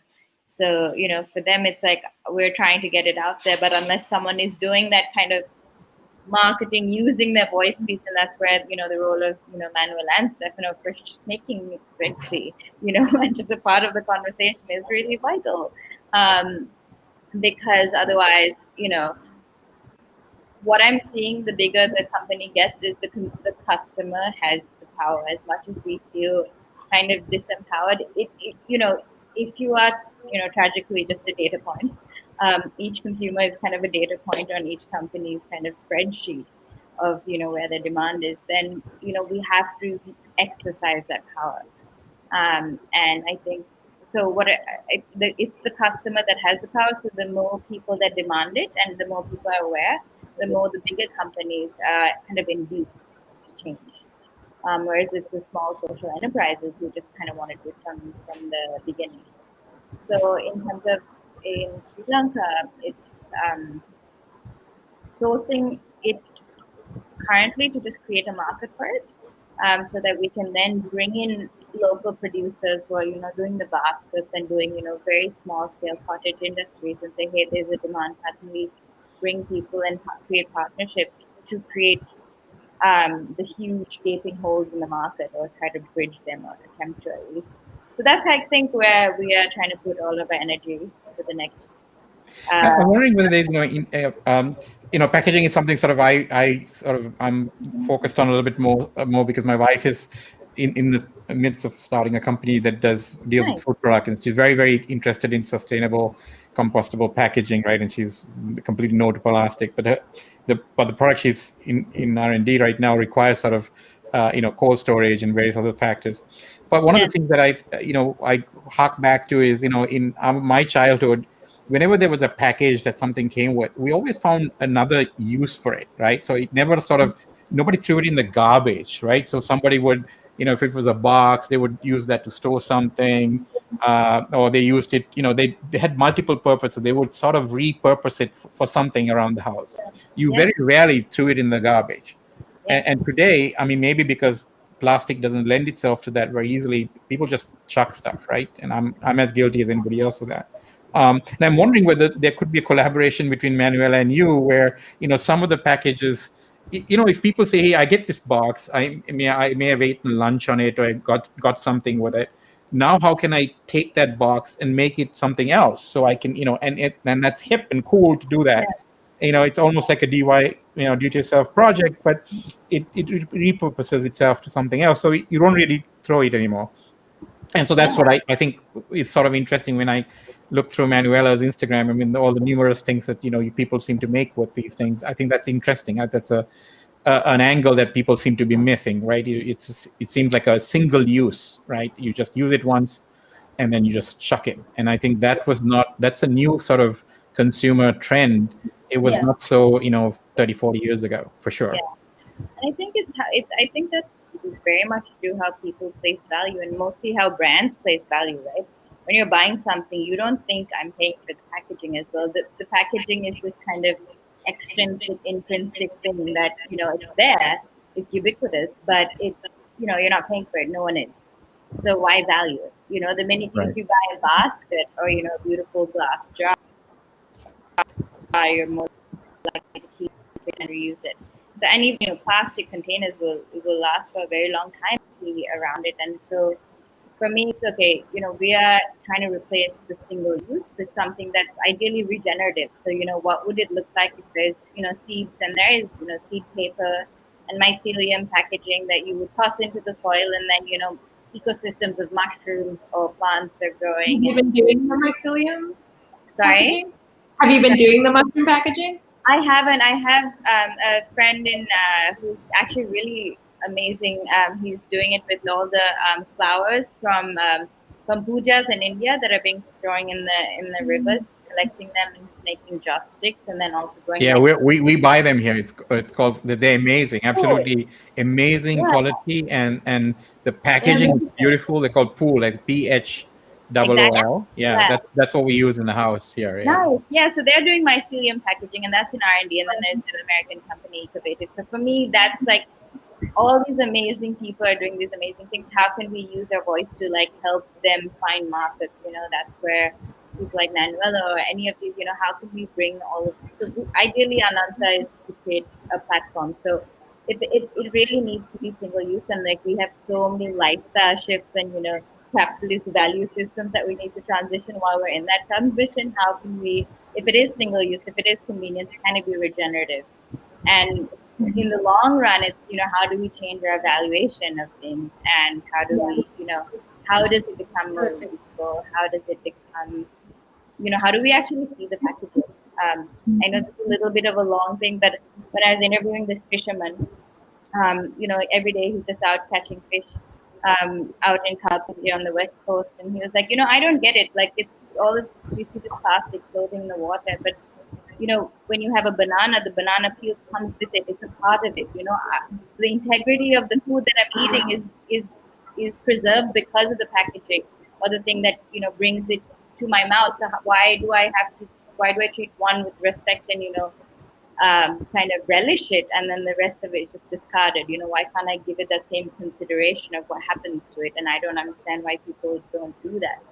So, for them, it's like we're trying to get it out there, but unless someone is doing that kind of marketing using their voice piece, and that's where the role of Manuel and Stefano for just making it sexy, and just a part of the conversation is really vital, because otherwise, what I'm seeing, the bigger the company gets, is the customer has the power. As much as we feel kind of disempowered, if you are tragically just a data point. Each consumer is kind of a data point on each company's kind of spreadsheet of where the demand is. Then we have to exercise that power, and I think so. It's the customer that has the power. So the more people that demand it, and the more people are aware, the more the bigger companies are kind of induced to change. Whereas it's the small social enterprises who just kind of wanted it from the beginning. So in terms of in Sri Lanka, it's sourcing it currently to just create a market for it, so that we can then bring in local producers who are doing the baskets and doing very small scale cottage industries, and say, hey, there's a demand. How can we bring people and create partnerships to create the huge gaping holes in the market, or try to bridge them, or attempt to at least. So that's, I think, where we are trying to put all of our energy for the next. I'm wondering whether there's packaging is something sort of I'm focused on a little bit more because my wife is in the midst of starting a company that deals with food product, and she's very, very interested in sustainable compostable packaging, right? And she's completely no to plastic, but the product she's in R&D right now requires sort of cold storage and various other factors. But one of the things that I hark back to is in my childhood, whenever there was a package that something came with, we always found another use for it, right? So it never nobody threw it in the garbage, right? So somebody would, if it was a box, they would use that to store something, or they used it, they had multiple purposes. They would sort of repurpose it for something around the house. You very rarely threw it in the garbage. And today, I mean, maybe because plastic doesn't lend itself to that very easily, people just chuck stuff, right? And I'm as guilty as anybody else of that. And I'm wondering whether there could be a collaboration between Manuela and you, where some of the packages, if people say, "Hey, I get this box, I may have eaten lunch on it, or I got something with it. Now, how can I take that box and make it something else? So I can, and that's hip and cool to do that. It's almost like a DIY, do-it-yourself project, but it repurposes itself to something else. So you don't really throw it anymore. And so that's what I think is sort of interesting when I look through Manuela's Instagram. I mean, all the numerous things that people seem to make with these things. I think that's interesting. That's an angle that people seem to be missing, right? It seems like a single use, right? You just use it once, and then you just chuck it. And I think that's a new sort of consumer trend. It was not so 30, 40 years ago, for sure. And I think I think that's very much to do how people place value, and mostly how brands place value, right? When you're buying something, you don't think I'm paying for the packaging as well. The packaging is this kind of extrinsic, intrinsic thing that it's there, it's ubiquitous, but it's you're not paying for it. No one is. So why value it? The minute if you buy a basket or a beautiful glass jar, you're more likely to keep it and reuse it. So, and even plastic containers will last for a very long time around it. And so for me, it's okay. We are trying to replace the single use with something that's ideally regenerative. So what would it look like if there's seeds, and there is seed paper and mycelium packaging that you would toss into the soil, and then ecosystems of mushrooms or plants are growing. Have you been doing the mycelium? Sorry? Packaging? Have you been doing the mushroom packaging? I haven't. I have a friend who's actually really amazing. He's doing it with all the flowers from pujas in India that are being thrown in the rivers, collecting them and making joss sticks, and then also going. Yeah, we buy them here. It's called. They're amazing, absolutely amazing quality, and the packaging is beautiful. They're called Pool, like PHOOL. Yeah, that's what we use in the house here. Yeah. Nice. Yeah, so they're doing mycelium packaging, and that's in R&D, and then there's an American company, Innovative. So for me, that's like all these amazing people are doing these amazing things. How can we use our voice to help them find markets? That's where people like Manuela or any of these, how can we bring all of this? So ideally, Ananta is to create a platform. So it really needs to be single use, and we have so many lifestyle shifts and capitalist value systems that we need to transition. While we're in that transition, how can we, if it is single use, if it is convenience, can it be regenerative? And in the long run, it's how do we change our valuation of things, and how do we how does it become more useful? How does it become how do we actually see the packaging? I know this is a little bit of a long thing, but when I was interviewing this fisherman, every day he's just out catching fish out in Kalpatri on the west coast, and he was like, I don't get it. Like, it's all this, we see this plastic floating in the water, but when you have a banana, the banana peel comes with it. It's a part of it. The integrity of the food that I'm eating is preserved because of the packaging, or the thing that brings it to my mouth. So why do I treat one with respect and kind of relish it, and then the rest of it is just discarded? Why can't I give it that same consideration of what happens to it? And I don't understand why people don't do that.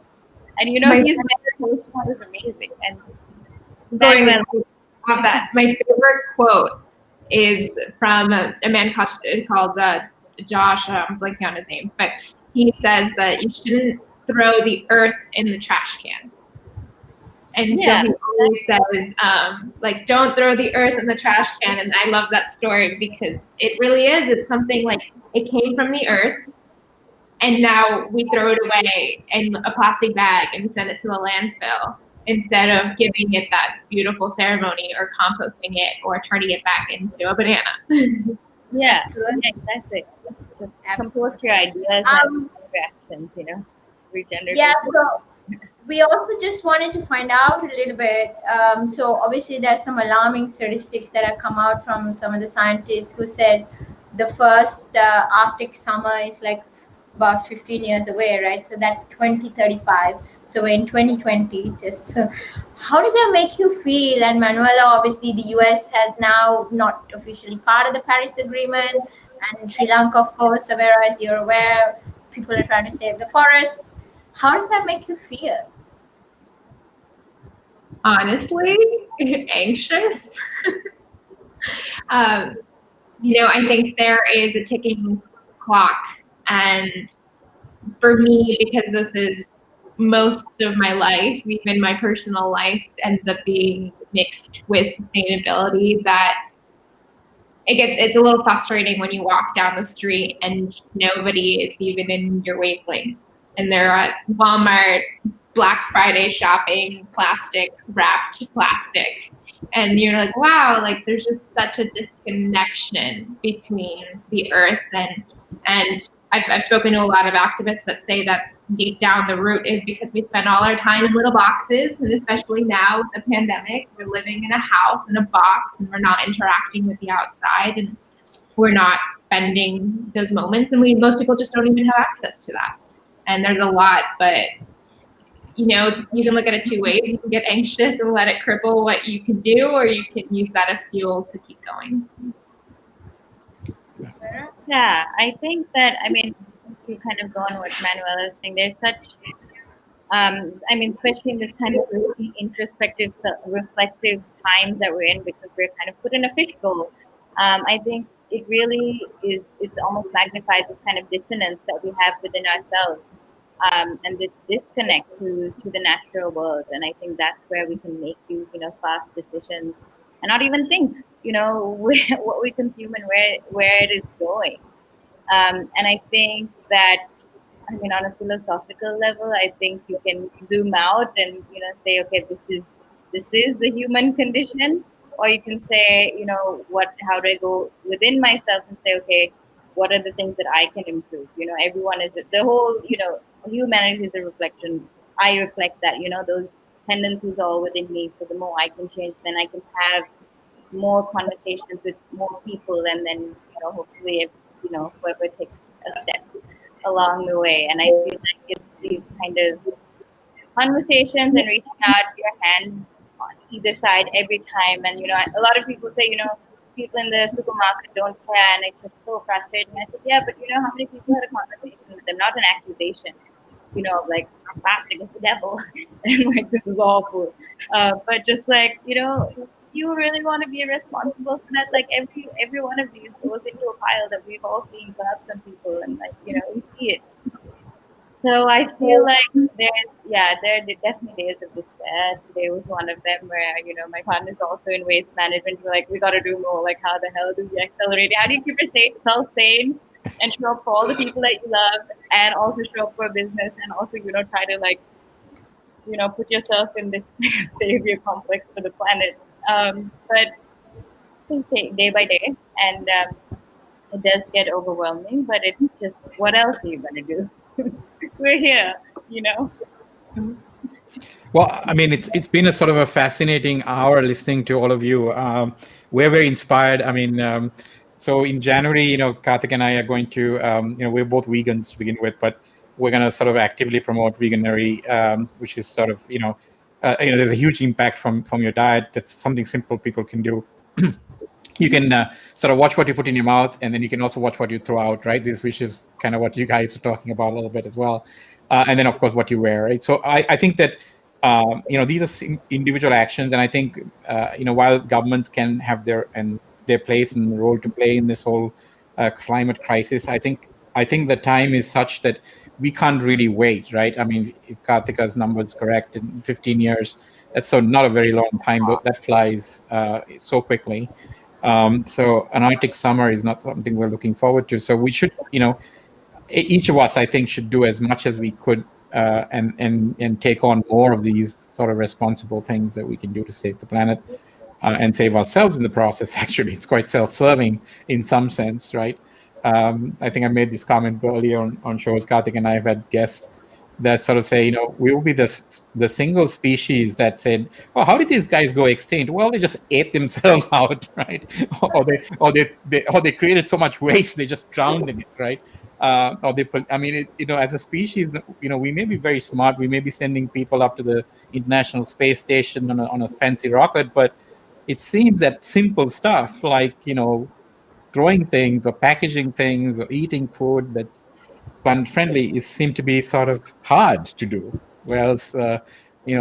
And his meditation was amazing. And going off that, my favorite quote is from a man called Josh. I'm blanking on his name, but he says that you shouldn't throw the earth in the trash can. And so he always says, don't throw the earth in the trash can. And I love that story because it really is. It's something like it came from the earth, and now we throw it away in a plastic bag and send it to the landfill instead of giving it that beautiful ceremony or composting it or turning it back into a banana. Yeah, exactly. Just compose your ideas and reactions, regenerative. Yeah, so we also just wanted to find out a little bit. So obviously there's some alarming statistics that have come out from some of the scientists who said the first Arctic summer is about 15 years away, right? So that's 2035. So we're in 2020. Just how does that make you feel? And Manuela, obviously, the US has now not officially part of the Paris Agreement, and Sri Lanka, of course, as you're aware, people are trying to save the forests. How does that make you feel? Honestly, anxious. I think there is a ticking clock, and for me, because this is most of my life, even my personal life ends up being mixed with sustainability, that it's a little frustrating when you walk down the street and just nobody is even in your wavelength, and they're at Walmart Black Friday shopping, plastic wrapped plastic, and you're like, wow, like there's just such a disconnection between the earth and I've spoken to a lot of activists that say that deep down the root is because we spend all our time in little boxes, and especially now with the pandemic, we're living in a house in a box and we're not interacting with the outside, and we're not spending those moments, and most people just don't even have access to that. And there's a lot, but you can look at it two ways. You can get anxious and let it cripple what you can do, or you can use that as fuel to keep going. Yeah, I think that, to kind of go on what Manuela is saying, there's such, especially in this kind of really introspective, reflective times that we're in, because we're kind of put in a fishbowl. I think it really is, it's almost magnifies this kind of dissonance that we have within ourselves, and this disconnect to the natural world. And I think that's where we can make these, fast decisions and not even think, what we consume and where it is going. And I think that, on a philosophical level, I think you can zoom out and, say, okay, this is the human condition. Or you can say, how do I go within myself and say, okay, what are the things that I can improve? Everyone is, the whole, humanity is a reflection. I reflect that, those tendencies are all within me. So the more I can change, then I can have more conversations with more people, and then, hopefully, whoever takes a step along the way. And I feel like it's these kind of conversations and reaching out your hand on either side every time. And, a lot of people say, people in the supermarket don't care, and it's just so frustrating. I said, yeah, but how many people had a conversation with them? Not an accusation, like plastic is the devil and like this is awful. But just like, you really want to be responsible for that? Like every one of these goes into a pile that we've all seen perhaps some people, and like, we see it. So I feel like there are definitely days of despair. Today was one of them where, my partner's also in waste management. We're like, we got to do more. Like, how the hell do we accelerate? How do you keep yourself sane and show up for all the people that you love, and also show up for a business, and also, try to like, put yourself in this savior complex for the planet. But I think day by day, and it does get overwhelming, but it's just, what else are you going to do? We're here, Well, it's been a sort of a fascinating hour listening to all of you. We're very inspired. So in January, Karthik and I are going to, we're both vegans to begin with, but we're going to sort of actively promote veganery, which is sort of, there's a huge impact from your diet. That's something simple people can do. You can sort of watch what you put in your mouth, and then you can also watch what you throw out, right? Which is kind of what you guys are talking about a little bit as well. And then, of course, what you wear, right? So I think that, these are individual actions. And I think, while governments can have their place and role to play in this whole climate crisis, I think the time is such that we can't really wait, right? If Karthika's number is correct, in 15 years, that's not a very long time, but that flies so quickly. So an Arctic summer is not something we're looking forward to. So we should, each of us, I think, should do as much as we could and take on more of these sort of responsible things that we can do to save the planet and save ourselves in the process. Actually, it's quite self-serving in some sense, right? I think I made this comment earlier on shows. Karthik and I have had guests that sort of say, we will be the single species that said, "Oh, how did these guys go extinct?" Well, they just ate themselves out, right? or they created so much waste they just drowned in it, right? Or they put. I mean, as a species, we may be very smart. We may be sending people up to the International Space Station on a fancy rocket, but it seems that simple stuff like throwing things or packaging things or eating food that's planet friendly seem to be sort of hard to do. Whereas,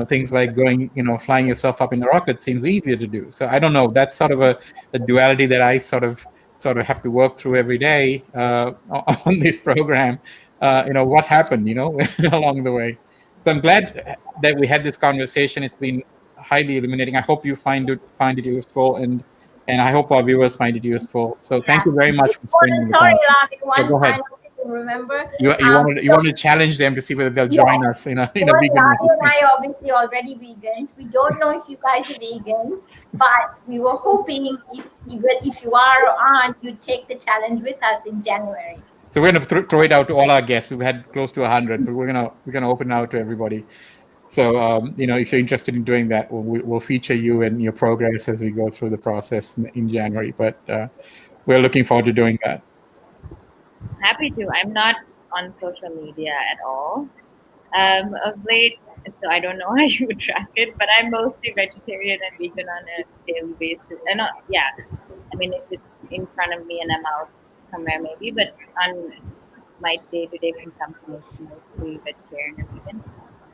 things like flying yourself up in a rocket seems easier to do. So I don't know. That's sort of a duality that I sort of have to work through every day on this program. What happened, along the way. So I'm glad that we had this conversation. It's been highly illuminating. I hope you find it useful, and I hope our viewers find it useful. So thank you very much for spending the Sorry, time. Lami, one Go ahead. final thing to remember. You want to challenge them to see whether they'll join us in a vegan Lami way. and I are obviously already vegans. We don't know if you guys are vegans, but we were hoping if you are or aren't, you'd take the challenge with us in January. So we're going to throw it out to all our guests. We've had close to 100, but we're gonna open it out to everybody. So if you're interested in doing that, we'll feature you and your progress as we go through the process in January. But we're looking forward to doing that. Happy to. I'm not on social media at all of late, so I don't know how you would track it. But I'm mostly vegetarian and vegan on a daily basis. And I mean, if it's in front of me and I'm out somewhere, maybe. But on my day-to-day consumption is mostly vegetarian and vegan.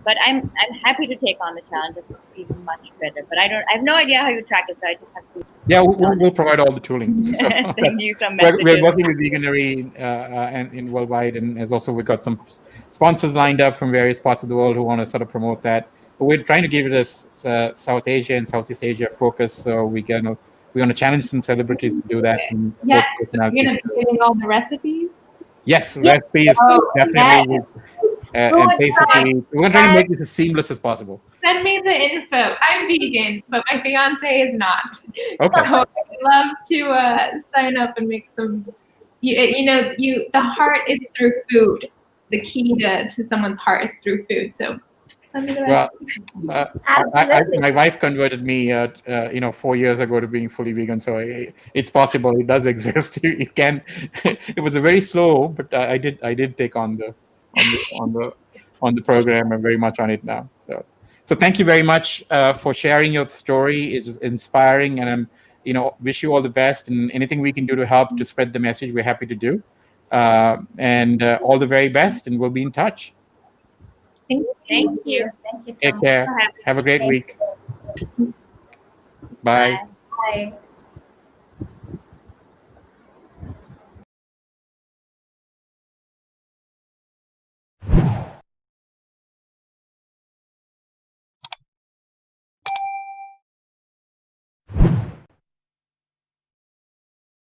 But I'm happy to take on the challenge of even much better. But I have no idea how you track it, so I just have to. Yeah, we'll provide all the tooling. So, send you some messages. We're working with Veganery and in worldwide, and as also we've got some sponsors lined up from various parts of the world who want to sort of promote that. But we're trying to give it a South Asia and Southeast Asia focus. So we're gonna challenge some celebrities to do that. Yeah, you're gonna be giving all the recipes. Yes, recipes definitely. And basically, we're going to try to make this as seamless as possible. Send me the info. I'm vegan, but my fiance is not. Okay. So I'd love to sign up and make some. The heart is through food. The key to someone's heart is through food. So send me the recipes. My wife converted me, 4 years ago to being fully vegan. So it's possible. It does exist. You can. It was a very slow, but I did take on the program. I'm very much on it now. So thank you very much for sharing your story. It's inspiring, and I'm wish you all the best, and anything we can do to help to spread the message, we're happy to do. And all the very best, and we'll be in touch. Thank you. Thank you so Take much. care. Have a great week. Bye. Bye.